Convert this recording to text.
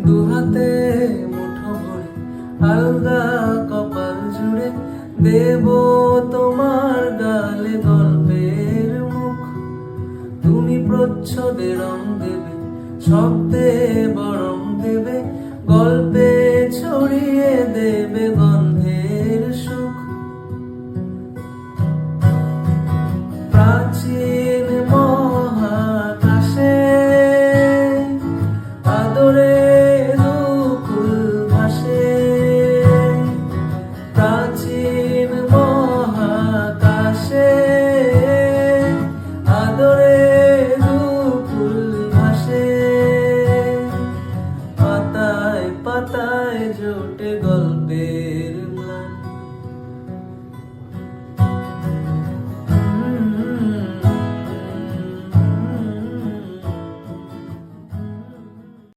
দুহাতে মুঠো ভরে আলগা কপাল জুড়ে দেব তোমার গালে গল্পের মুখ। তুমি প্রচ্ছদে রং দেবে, শব্দে